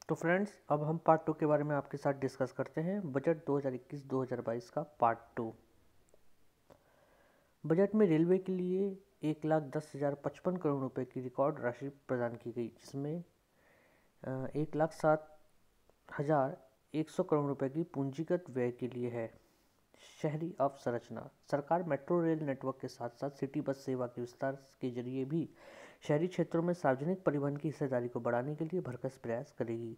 तो फ्रेंड्स, अब हम पार्ट 2 के बारे में आपके साथ डिस्कस करते हैं। बजट 2021-2022 का पार्ट 2। बजट में रेलवे के लिए 1,10,055 करोड़ रुपए की रिकॉर्ड राशि प्रदान की गई, जिसमें 1,07,100 करोड़ रुपए की पूंजीगत व्यय के लिए है। शहरी अवसंरचना। सरकार मेट्रो रेल नेटवर्क के साथ साथ सिटी बस सेवा के विस्तार के जरिए भी शहरी क्षेत्रों में सार्वजनिक परिवहन की हिस्सेदारी को बढ़ाने के लिए भरसक प्रयास करेगी।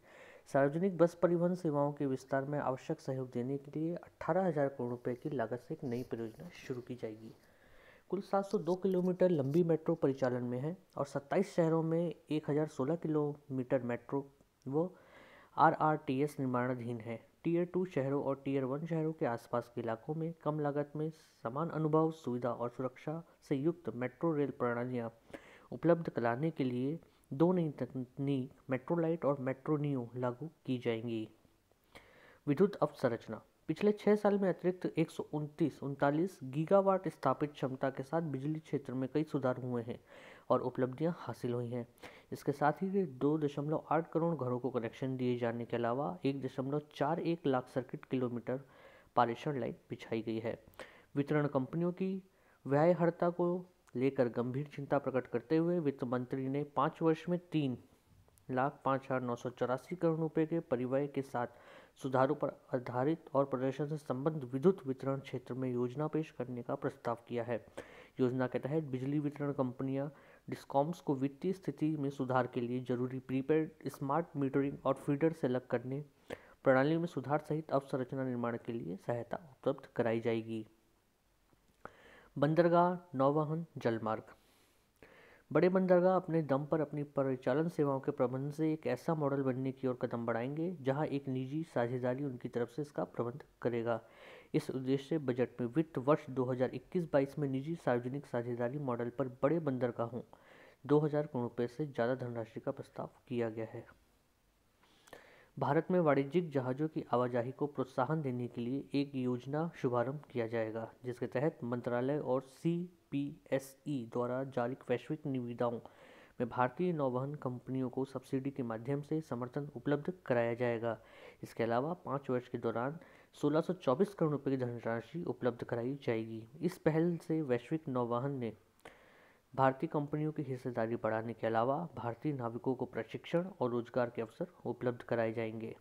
सार्वजनिक बस परिवहन सेवाओं के विस्तार में आवश्यक सहयोग देने के लिए 18,000 करोड़ रुपए की लागत से एक नई परियोजना शुरू की जाएगी। कुल 702 किलोमीटर लंबी मेट्रो परिचालन में है और 27 शहरों में 1,016 किलोमीटर मेट्रो व आरआरटीएस निर्माणाधीन है। टीयर 2 शहरों और टीयर 1 शहरों के आसपास के इलाकों में कम लागत में समान अनुभव, सुविधा और सुरक्षा से युक्त मेट्रो रेल प्रणालियाँ उपलब्ध कराने के लिए दो नई तकनीक मेट्रो लाइट और मेट्रो नियो लागू की जाएंगी। विद्युत अवसंरचना। पिछले 6 साल में अतिरिक्त 139 गीगावाट स्थापित क्षमता के साथ बिजली क्षेत्र में कई सुधार हुए हैं और उपलब्धियां हासिल हुई हैं। इसके साथ ही 2.8 करोड़ घरों को कनेक्शन दिए जाने के अलावा 1.41 लाख सर्किट किलोमीटर पारेषण लाइन बिछाई गई है। वितरण कंपनियों की व्ययहर्ता को लेकर गंभीर चिंता प्रकट करते हुए वित्त मंत्री ने 5 वर्ष में 3,05,984 करोड़ रुपए के परिव्यय के साथ सुधारों पर आधारित और प्रदर्शन से संबंधित विद्युत वितरण क्षेत्र में योजना पेश करने का प्रस्ताव किया है। योजना के तहत बिजली वितरण कंपनियां डिस्कॉम्स को वित्तीय स्थिति में सुधार के लिए जरूरी प्रीपेड, स्मार्ट मीटरिंग और फीडर से अलग करने, प्रणाली में सुधार सहित अवसंरचना निर्माण के लिए सहायता उपलब्ध कराई जाएगी। बंदरगाह, नौवहन, जलमार्ग। बड़े बंदरगाह अपने दम पर अपनी परिचालन सेवाओं के प्रबंधन से एक ऐसा मॉडल बनने की ओर कदम बढ़ाएंगे जहां एक निजी साझेदारी उनकी तरफ से इसका प्रबंध करेगा। इस उद्देश्य से बजट में वित्त वर्ष 2021-22 में निजी सार्वजनिक साझेदारी मॉडल पर बड़े बंदरगाहों 2,000 करोड़ रुपये से ज़्यादा धनराशि का प्रस्ताव किया गया है। भारत में वाणिज्यिक जहाज़ों की आवाजाही को प्रोत्साहन देने के लिए एक योजना शुभारंभ किया जाएगा, जिसके तहत मंत्रालय और सीपीएसई द्वारा जारी वैश्विक निविदाओं में भारतीय नौवहन कंपनियों को सब्सिडी के माध्यम से समर्थन उपलब्ध कराया जाएगा। इसके अलावा 5 वर्ष के दौरान 1,624 करोड़ रुपये की धनराशि उपलब्ध कराई जाएगी। इस पहल से वैश्विक नौवहन ने भारतीय कंपनियों की हिस्सेदारी बढ़ाने के अलावा भारतीय नाविकों को प्रशिक्षण और रोजगार के अवसर उपलब्ध कराए जाएंगे।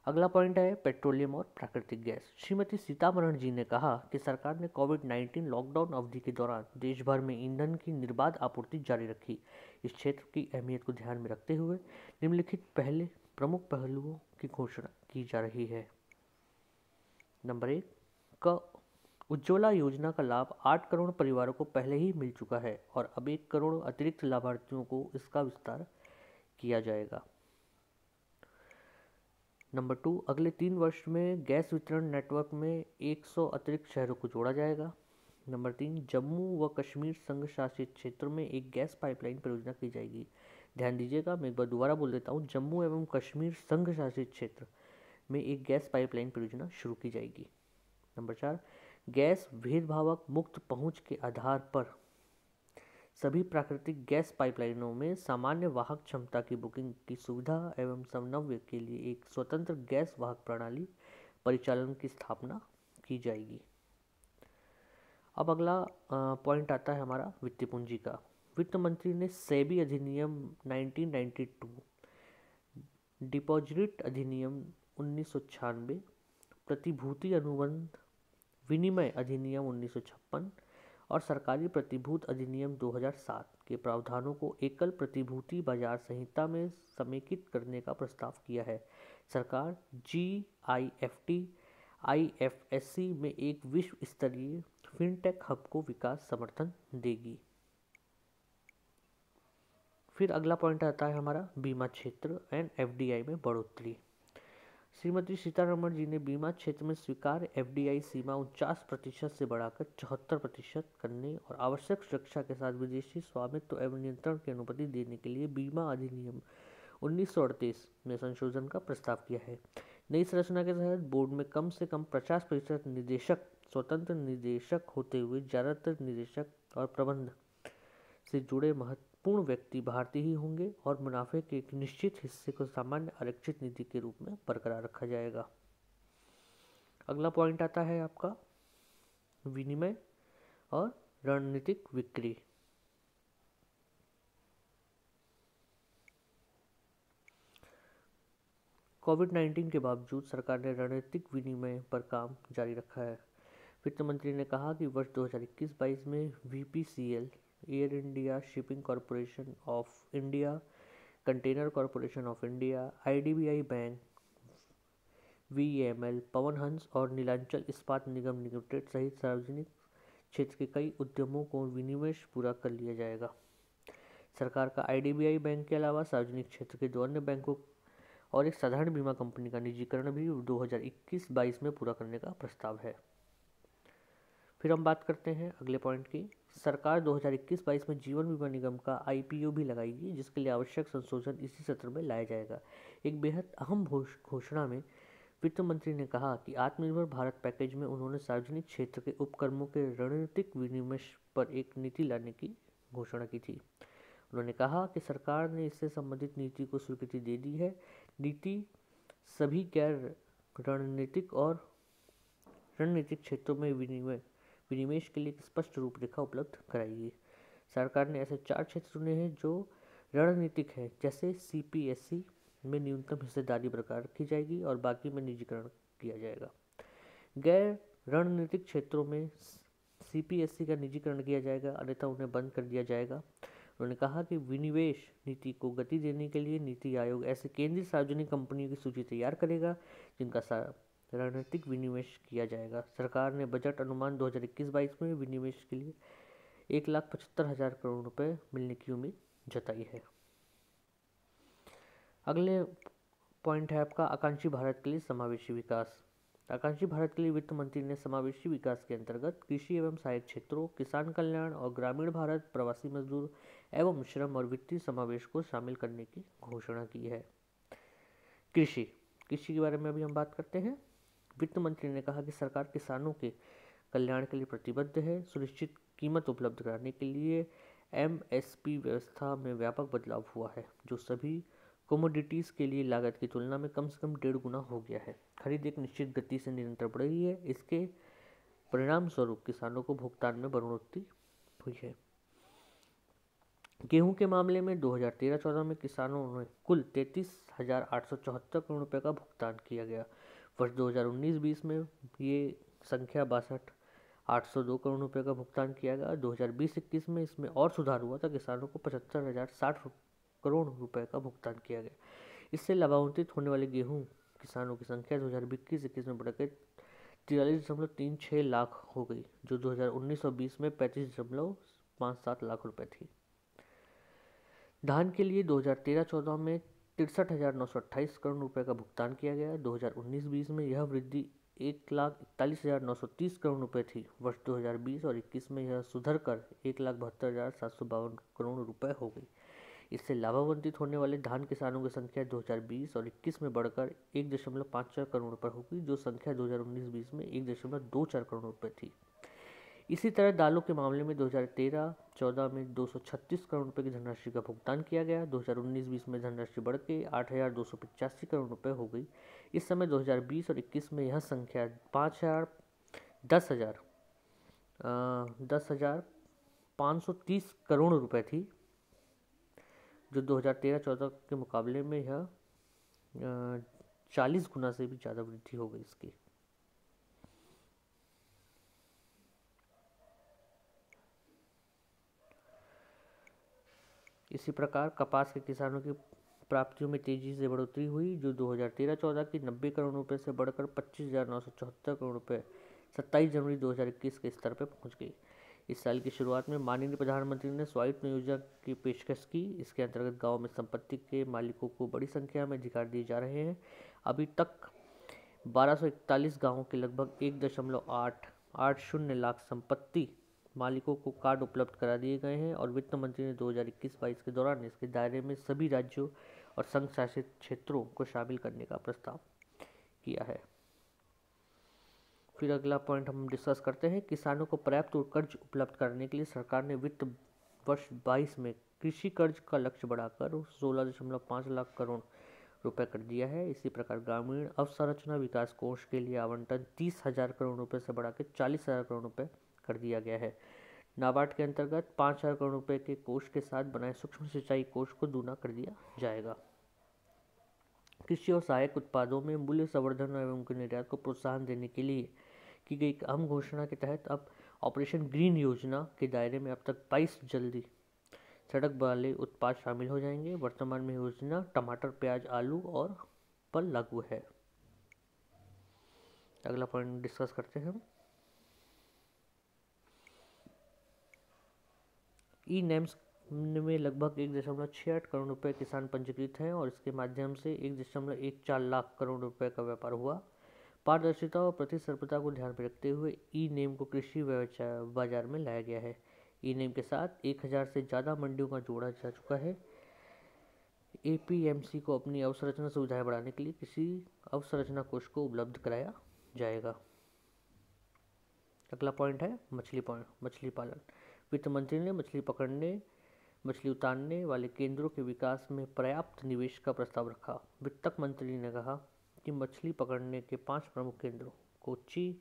अगला पॉइंट है पेट्रोलियम और प्राकृतिक गैस। श्रीमती सीतारमण जी ने कहा कि सरकार ने कोविड-19 लॉकडाउन अवधि के दौरान देश भर में ईंधन की निर्बाध आपूर्ति जारी रखी। इस क्षेत्र की अहमियत को ध्यान में रखते हुए निम्नलिखित प्रमुख पहलुओं की घोषणा की जा रही है। नंबर 1, उज्ज्वला योजना का लाभ 8 करोड़ परिवारों को पहले ही मिल चुका है और अब 1 करोड़ अतिरिक्त लाभार्थियों को इसका विस्तार किया जाएगा। नंबर 2, अगले 3 वर्ष में गैस वितरण नेटवर्क में 100 अतिरिक्त शहरों को जोड़ा जाएगा। नंबर 3, जम्मू व कश्मीर संघ शासित क्षेत्रों में एक गैस पाइपलाइन परियोजना की जाएगी। ध्यान दीजिएगा, मैं एक बार दोबारा बोल देता हूँ, जम्मू एवं कश्मीर संघ शासित क्षेत्र में एक गैस पाइपलाइन परियोजना शुरू की जाएगी। नंबर 4, गैस भेदभावक मुक्त पहुंच के आधार पर सभी प्राकृतिक गैस पाइपलाइनों में सामान्य वाहक क्षमता की बुकिंग की सुविधा एवं समन्वय के लिए एक स्वतंत्र गैस वाहक प्रणाली परिचालन की स्थापना की जाएगी। अब अगला पॉइंट आता है हमारा वित्तीय पूंजी का। वित्त मंत्री ने सेबी अधिनियम 1992, डिपॉजिट अधिनियम 1996, प्रतिभूति अनुबंध विनिमय अधिनियम 1956 और सरकारी प्रतिभूति अधिनियम 2007 के प्रावधानों को एकल प्रतिभूति बाजार संहिता में समेकित करने का प्रस्ताव किया है। सरकार GIFT IFSC में एक विश्व स्तरीय फिनटेक हब को विकास समर्थन देगी। फिर अगला पॉइंट आता है हमारा बीमा क्षेत्र एंड FDI में बढ़ोतरी। श्रीमती सीतारमण जी ने बीमा क्षेत्र में स्वीकार्य FDI सीमा 49% से बढ़ाकर 74% करने और आवश्यक सुरक्षा के साथ विदेशी स्वामित्व एवं नियंत्रण की अनुमति देने के लिए बीमा अधिनियम 1938 में संशोधन का प्रस्ताव किया है। नई संरचना के तहत बोर्ड में कम से कम 50% निदेशक स्वतंत्र निदेशक होते हुए ज्यादातर निदेशक और प्रबंध से जुड़े महत्वपूर्ण संपूर्ण व्यक्ति भारतीय ही होंगे और मुनाफे के एक निश्चित हिस्से को सामान्य आरक्षित निधि के रूप में बरकरार रखा जाएगा। अगला पॉइंट आता है आपका विनिमय और रणनीतिक बिक्री। कोविड-19 के बावजूद सरकार ने रणनीतिक विनिमय पर काम जारी रखा है। वित्त मंत्री ने कहा कि वर्ष 2021-22 में VPCL, air India shipping corporation of India, container corporation of India, IDBI bank, VEML, Pawan Hans और नीलांचल इस्पात निगम लिमिटेड सहित सार्वजनिक क्षेत्र के कई उद्यमों को विनिवेश पूरा कर लिया जाएगा। सरकार का IDBI बैंक के अलावा सार्वजनिक क्षेत्र के 2 अन्य बैंकों और एक साधारण बीमा कंपनी का निजीकरण भी 2021-22 में पूरा करने का प्रस्ताव है। फिर हम बात करते हैं अगले पॉइंट की। सरकार 2021-22 में जीवन बीमा निगम का IPO भी लगाएगी, जिसके लिए आवश्यक संशोधन इसी सत्र में लाया जाएगा। एक बेहद अहम घोषणा में वित्त मंत्री ने कहा कि आत्मनिर्भर भारत पैकेज में उन्होंने सार्वजनिक क्षेत्र के उपक्रमों के रणनीतिक विनिवेश पर एक नीति लाने की घोषणा की थी। उन्होंने कहा कि सरकार ने इससे संबंधित नीति को स्वीकृति दे दी है। नीति सभी गैर रणनीतिक और रणनीतिक क्षेत्रों में विनिवेश के लिए एक स्पष्ट रूपरेखा उपलब्ध कराएगी। सरकार ने ऐसे 4 क्षेत्र चुने हैं जो रणनीतिक हैं, जैसे CPSE में न्यूनतम हिस्सेदारी बरकरार रखी जाएगी और बाकी में निजीकरण किया जाएगा। गैर रणनीतिक क्षेत्रों में CPSE का निजीकरण किया जाएगा, अन्यथा उन्हें बंद कर दिया जाएगा। उन्होंने कहा कि विनिवेश नीति को गति देने के लिए नीति आयोग ऐसे केंद्रीय सार्वजनिक कंपनियों की सूची तैयार करेगा जिनका रणनीतिक विनिवेश किया जाएगा। सरकार ने बजट अनुमान 2021-22 में विनिवेश के लिए 1,75,000 करोड़ रुपए मिलने की उम्मीद जताई है। अगले पॉइंट है आपका आकांक्षी भारत के लिए समावेशी विकास। आकांक्षी भारत के लिए वित्त मंत्री ने समावेशी विकास के अंतर्गत कृषि एवं सहायक क्षेत्रों, किसान कल्याण और ग्रामीण भारत, प्रवासी मजदूर एवं श्रम और वित्तीय समावेश को शामिल करने की घोषणा की है। कृषि के बारे में अभी हम बात करते हैं। वित्त मंत्री ने कहा कि सरकार किसानों के कल्याण के लिए प्रतिबद्ध है। सुनिश्चित कीमत उपलब्ध कराने के लिए MSP व्यवस्था में व्यापक बदलाव हुआ है, जो सभी कमोडिटीज़ के लिए लागत की तुलना में कम से कम 1.5 गुना हो गया है। खरीद एक निश्चित गति से निरंतर बढ़ रही है। इसके परिणाम स्वरूप किसानों को भुगतान में बढ़ोतरी हुई है। गेहूं के मामले में 2013-14 में किसानों ने कुल 33,874 करोड़ रुपए का भुगतान किया गया। वर्ष 2019-20 में ये संख्या 62,802 करोड़ रुपए का भुगतान किया गया। 2020-21 में इसमें और सुधार हुआ था, किसानों को 75,060 करोड़ रुपए का भुगतान किया गया। इससे लाभान्वित होने वाले गेहूं किसानों की संख्या 2021-21 में बढ़कर 43.36 लाख हो गई, जो 2019 और 20 में 35.57 लाख रुपए थी। धान के लिए 2013-14 में 63,928 करोड़ रुपए का भुगतान किया गया। 2019-20 में यह वृद्धि 1,41,930 करोड़ रुपए थी। वर्ष 2020 और 21 में यह सुधर कर 1,72,752 करोड़ रुपए हो गई। इससे लाभान्वित होने वाले धान किसानों की संख्या 2020 और 21 में बढ़कर 1.54 करोड़ रुपए हो गई, जो संख्या 2019-20 में 1.24 करोड़ रुपए थी। इसी तरह दालों के मामले में 2013-14 में 236 करोड़ रुपए की धनराशि का भुगतान किया गया। 2019-20 में धनराशि बढ़ के 8,285 करोड़ रुपए हो गई। इस समय 2020 और 21 में यह संख्या 10,530 करोड़ रुपए थी, जो 2013-14 के मुकाबले में यह 40 गुना से भी ज़्यादा वृद्धि हो गई इसकी। इसी प्रकार कपास के किसानों की प्राप्तियों में तेजी से बढ़ोतरी हुई, जो 2013-14 की 90 करोड़ रुपए से बढ़कर 25,974 करोड़ रुपए 27 जनवरी 2021 के स्तर पर पहुंच गई। इस साल की शुरुआत में माननीय प्रधानमंत्री ने स्वायत्त योजना की पेशकश की। इसके अंतर्गत गांव में संपत्ति के मालिकों को बड़ी संख्या में अधिकार दिए जा रहे हैं। अभी तक 1241 गाँवों के लगभग 1.880 लाख संपत्ति मालिकों को कार्ड उपलब्ध करा दिए गए हैं और वित्त मंत्री ने 2021-22 के दौरान इसके दायरे में सभी राज्यों और संघ शासित क्षेत्रों को शामिल करने का प्रस्ताव किया है। फिर अगला पॉइंट हम डिस्कस करते हैं। किसानों को पर्याप्त कर्ज उपलब्ध कराने के लिए सरकार ने वित्त वर्ष 22 में कृषि कर्ज का लक्ष्य बढ़ाकर 16.5 लाख करोड़ रुपए कर दिया है। इसी प्रकार ग्रामीण अवसंरचना विकास कोष के लिए आवंटन 30,000 करोड़ रुपए से बढ़ाकर 40,000 करोड़ रुपए कर दिया गया है। नाबार्ड के अंतर्गत 5,000 करोड़ रुपए के कोष के साथ बनाए सूक्ष्म सिंचाई कोष को दूना कर दिया जाएगा। कृषि और सहायक उत्पादों में मूल्य संवर्धन एवं उनके निर्यात को प्रोत्साहन देने के लिए की गई एक अहम घोषणा के तहत अब ऑपरेशन ग्रीन योजना के दायरे में अब तक 22 जल्दी सड़क वाले उत्पाद शामिल हो जाएंगे। वर्तमान में योजना टमाटर, प्याज, आलू और पर लागू है। अगला पॉइंट डिस्कस करते हैं हम। ई नेम्स में लगभग 1.68 करोड़ रुपए किसान पंजीकृत हैं और इसके माध्यम से 1.14 लाख करोड़ रुपए का व्यापार हुआ। पारदर्शिता और प्रतिस्पर्धा को ध्यान में रखते हुए ई नेम को कृषि बाजार में लाया गया है। ई नेम के साथ 1000 से ज़्यादा मंडियों का जोड़ा जा चुका है। एपीएमसी को अपनी अवसंरचना सुविधाएं बढ़ाने के लिए कृषि अवसंरचना कोष को उपलब्ध कराया जाएगा। अगला पॉइंट है मछली पालन। वित्त मंत्री ने मछली उतारने वाले केंद्रों के विकास में पर्याप्त निवेश का प्रस्ताव रखा। वित्त मंत्री ने कहा कि मछली पकड़ने के 5 प्रमुख केंद्रों कोच्चि,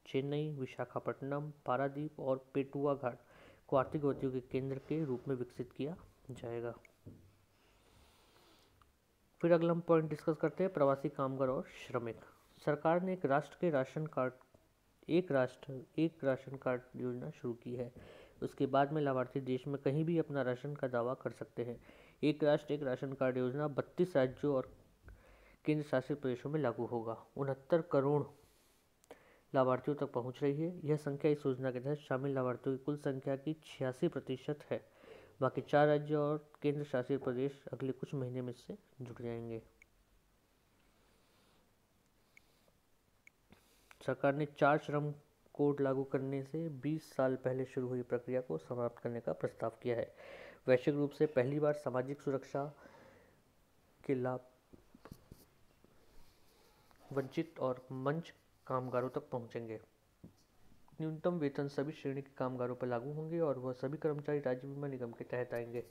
चेन्नई, विशाखापट्टनम, पारादीप और पेटुआ घाट को आर्थिक गतिविधियों के केंद्र के रूप में विकसित किया जाएगा। फिर अगला हम पॉइंट डिस्कस करते हैं प्रवासी कामगार और श्रमिक। सरकार ने एक राष्ट्र एक राशन कार्ड योजना शुरू की है। उसके बाद में लाभार्थी देश में कहीं भी अपना राशन का दावा कर सकते हैं। एक राष्ट्र एक राशन कार्ड योजना 32 राज्यों और केंद्र शासित प्रदेशों में लागू होगा। 69 करोड़ लाभार्थियों तक पहुंच रही है। यह संख्या इस योजना के तहत शामिल लाभार्थियों की कुल संख्या की 86% है। बाकी 4 राज्य और केंद्र शासित प्रदेश अगले कुछ महीने में इससे जुड़ जाएंगे। सरकार ने 4 श्रम कोड लागू करने से 20 साल पहले शुरू हुई प्रक्रिया को समाप्त करने का प्रस्ताव किया है। वैश्विक रूप से पहली बार सामाजिक सुरक्षा के लाभ वंचित और मंच कामगारों तक पहुंचेंगे। न्यूनतम वेतन सभी श्रेणी के कामगारों पर लागू होंगे और वह सभी कर्मचारी राज्य बीमा निगम के तहत आएंगे।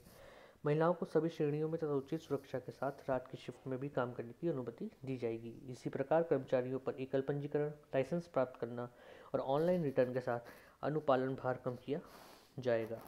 महिलाओं को सभी श्रेणियों में तथा उचित सुरक्षा के साथ रात की शिफ्ट में भी काम करने की अनुमति दी जाएगी। इसी प्रकार कर्मचारियों पर एकल पंजीकरण, लाइसेंस प्राप्त करना और ऑनलाइन रिटर्न के साथ अनुपालन भार कम किया जाएगा।